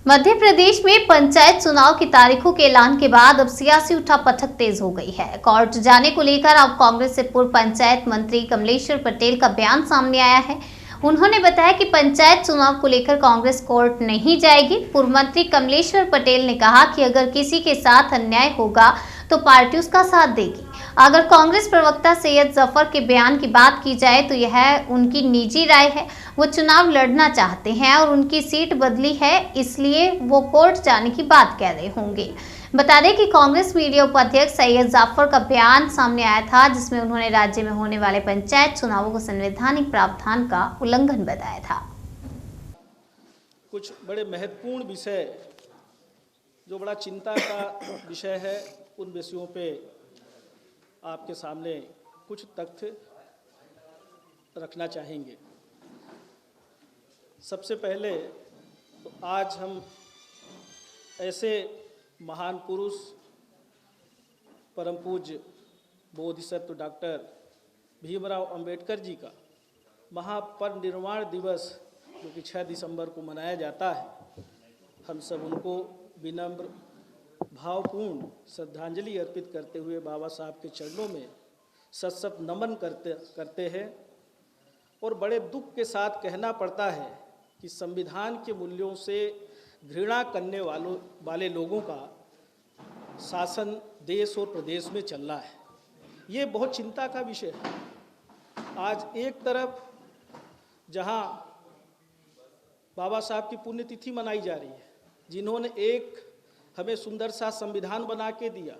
मध्य प्रदेश में पंचायत चुनाव की तारीखों के ऐलान के बाद अब सियासी उठापटक तेज हो गई है। कोर्ट जाने को लेकर अब कांग्रेस से पूर्व पंचायत मंत्री कमलेश्वर पटेल का बयान सामने आया है। उन्होंने बताया कि पंचायत चुनाव को लेकर कांग्रेस कोर्ट नहीं जाएगी। पूर्व मंत्री कमलेश्वर पटेल ने कहा कि अगर किसी के साथ अन्याय होगा तो पार्टी उसका साथ देगी। अगर कांग्रेस प्रवक्ता सैयद जफर के बयान की बात की जाए तो यह उनकी निजी राय है। वो चुनाव लड़ना चाहते हैं और उनकी सीट बदली है, इसलिए वो कोर्ट जाने की बात कह रहे होंगे। बता दें कि कांग्रेस मीडिया उपाध्यक्ष सैयद जाफर का बयान सामने आया था, जिसमें उन्होंने राज्य में होने वाले पंचायत चुनावों को संवैधानिक प्रावधान का उल्लंघन बताया था। कुछ बड़े महत्वपूर्ण विषय जो बड़ा चिंता का विषय है, उन विषयों पे आपके सामने कुछ तथ्य रखना चाहेंगे। सबसे पहले तो आज हम ऐसे महान पुरुष परम पूज्य बोधिसत्व डॉक्टर भीमराव अंबेडकर जी का महापरिनिर्वाण दिवस जो कि 6 दिसंबर को मनाया जाता है, हम सब उनको विनम्र भावपूर्ण श्रद्धांजलि अर्पित करते हुए बाबा साहब के चरणों में सत नमन करते हैं। और बड़े दुख के साथ कहना पड़ता है कि संविधान के मूल्यों से घृणा करने वाले लोगों का शासन देश और प्रदेश में चल रहा है। ये बहुत चिंता का विषय है। आज एक तरफ जहां बाबा साहब की पुण्यतिथि मनाई जा रही है, जिन्होंने एक हमें सुंदर सा संविधान बना के दिया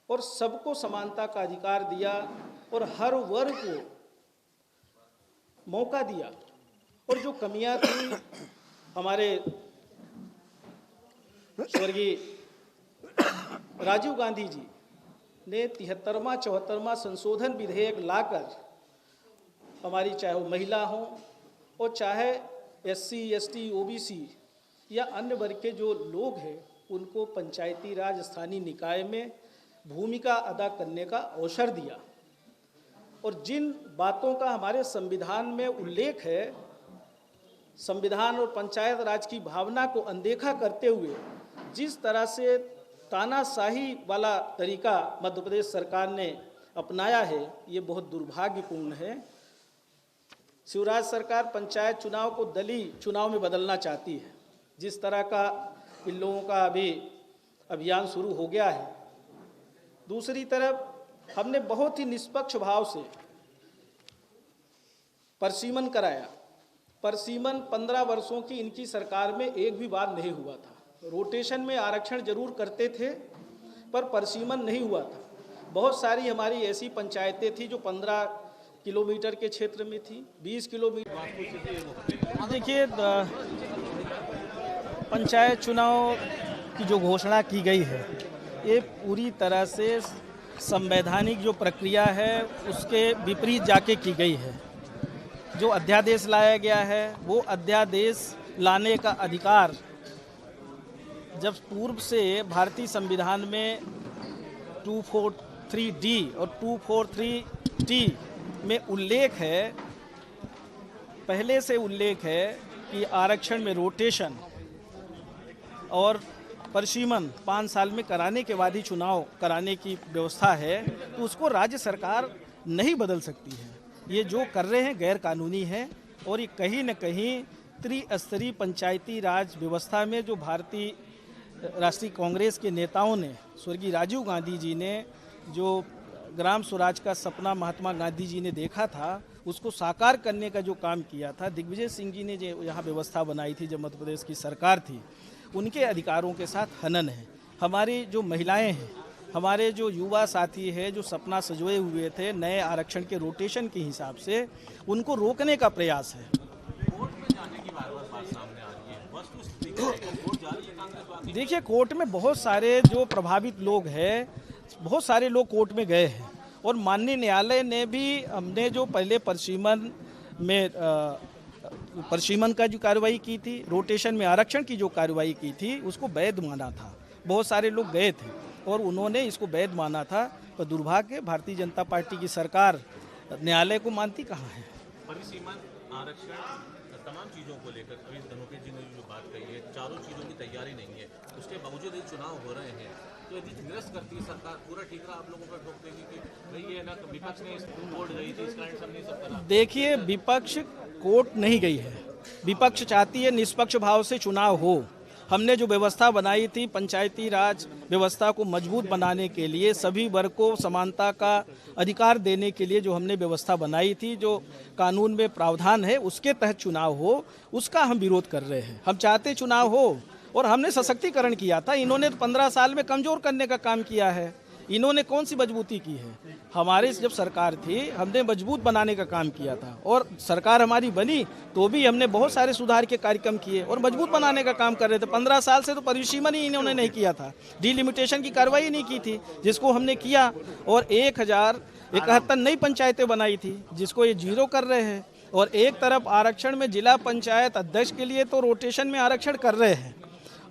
और सबको समानता का अधिकार दिया और हर वर्ग को मौका दिया, और जो कमियां थी हमारे स्वर्गीय राजीव गांधी जी ने 73वां 74वां संशोधन विधेयक लाकर हमारी चाहे वो महिला हो और चाहे SC ST OBC या अन्य वर्ग के जो लोग हैं, उनको पंचायती राज स्थानीय निकाय में भूमिका अदा करने का अवसर दिया। और जिन बातों का हमारे संविधान में उल्लेख है, संविधान और पंचायत राज की भावना को अनदेखा करते हुए जिस तरह से तानाशाही वाला तरीका मध्य प्रदेश सरकार ने अपनाया है, ये बहुत दुर्भाग्यपूर्ण है। शिवराज सरकार पंचायत चुनाव को दलीय चुनाव में बदलना चाहती है। जिस तरह का इन लोगों का अभी अभियान शुरू हो गया है। दूसरी तरफ हमने बहुत ही निष्पक्ष भाव से परिसीमन कराया। परिसीमन 15 वर्षों की इनकी सरकार में एक भी बार नहीं हुआ था। रोटेशन में आरक्षण जरूर करते थे, पर परिसीमन नहीं हुआ था। बहुत सारी हमारी ऐसी पंचायतें थी जो 15 किलोमीटर के क्षेत्र में थी, 20 किलोमीटर। देखिए, पंचायत चुनाव की जो घोषणा की गई है, ये पूरी तरह से संवैधानिक जो प्रक्रिया है उसके विपरीत जाके की गई है। जो अध्यादेश लाया गया है, वो अध्यादेश लाने का अधिकार जब पूर्व से भारतीय संविधान में 243D और 243T में उल्लेख है, पहले से उल्लेख है कि आरक्षण में रोटेशन और परिसीमन 5 साल में कराने के बाद ही चुनाव कराने की व्यवस्था है, तो उसको राज्य सरकार नहीं बदल सकती है। ये जो कर रहे हैं गैर कानूनी है, और ये कहीं न कहीं त्रिस्तरीय पंचायती राज व्यवस्था में जो भारतीय राष्ट्रीय कांग्रेस के नेताओं ने, स्वर्गीय राजीव गांधी जी ने जो ग्राम स्वराज का सपना महात्मा गांधी जी ने देखा था, उसको साकार करने का जो काम किया था, दिग्विजय सिंह जी ने जो यहाँ व्यवस्था बनाई थी जब मध्य प्रदेश की सरकार थी, उनके अधिकारों के साथ हनन है। हमारी जो महिलाएं हैं, हमारे जो युवा साथी हैं, जो सपना सजोए हुए थे नए आरक्षण के रोटेशन के हिसाब से, उनको रोकने का प्रयास है। देखिए, कोर्ट में बहुत सारे जो प्रभावित लोग हैं, बहुत सारे लोग कोर्ट में गए हैं, और माननीय न्यायालय ने भी, हमने जो पहले परिसीमन का जो कार्रवाई की थी, रोटेशन में आरक्षण की जो कार्रवाई की थी, उसको वैध माना था। बहुत सारे लोग गए थे और उन्होंने इसको वैध माना था, पर दुर्भाग्य भारतीय जनता पार्टी की सरकार न्यायालय को मानती कहाँ है। परिसीमन आरक्षण तमाम चीज़ों को लेकर अभी धनोके जी ने जो बात कही है, चारों चीज़ों की तैयारी नहीं है, उसके बावजूद ये चुनाव हो रहे हैं, तो यदि निरस्त करती है सरकार, पूरा ठीकरा आप लोगों पर ठोक देगी कि भाई ये ना विपक्ष ने कोर्ट गई थी, इस कारण सब नहीं सब करा। देखिए, विपक्ष कोर्ट नहीं गई है। विपक्ष चाहती है निष्पक्ष भाव से चुनाव हो। हमने जो व्यवस्था बनाई थी पंचायती राज व्यवस्था को मजबूत बनाने के लिए, सभी वर्ग को समानता का अधिकार देने के लिए जो हमने व्यवस्था बनाई थी, जो कानून में प्रावधान है उसके तहत चुनाव हो, उसका हम विरोध कर रहे हैं। हम चाहते चुनाव हो और हमने सशक्तिकरण किया था। इन्होंने 15 साल में कमजोर करने का काम किया है। इन्होंने कौन सी मजबूती की है? हमारी जब सरकार थी हमने मजबूत बनाने का काम किया था, और सरकार हमारी बनी तो भी हमने बहुत सारे सुधार के कार्यक्रम किए और मजबूत बनाने का काम कर रहे थे। 15 साल से तो परिसीमन ही इन्होंने नहीं किया था, डिलिमिटेशन की कार्रवाई नहीं की थी, जिसको हमने किया, और 1071 नई पंचायतें बनाई थी, जिसको ये जीरो कर रहे हैं। और एक तरफ आरक्षण में जिला पंचायत अध्यक्ष के लिए तो रोटेशन में आरक्षण कर रहे हैं,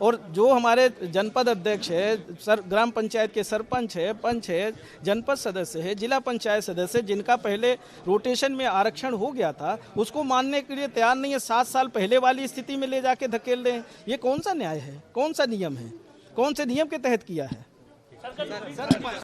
और जो हमारे जनपद अध्यक्ष है, ग्राम पंचायत के सरपंच है, पंच है, जनपद सदस्य है, जिला पंचायत सदस्य, जिनका पहले रोटेशन में आरक्षण हो गया था, उसको मानने के लिए तैयार नहीं है। 7 साल पहले वाली स्थिति में ले जाके धकेल दें, ये कौन सा न्याय है? कौन सा नियम है? कौन से नियम के तहत किया है?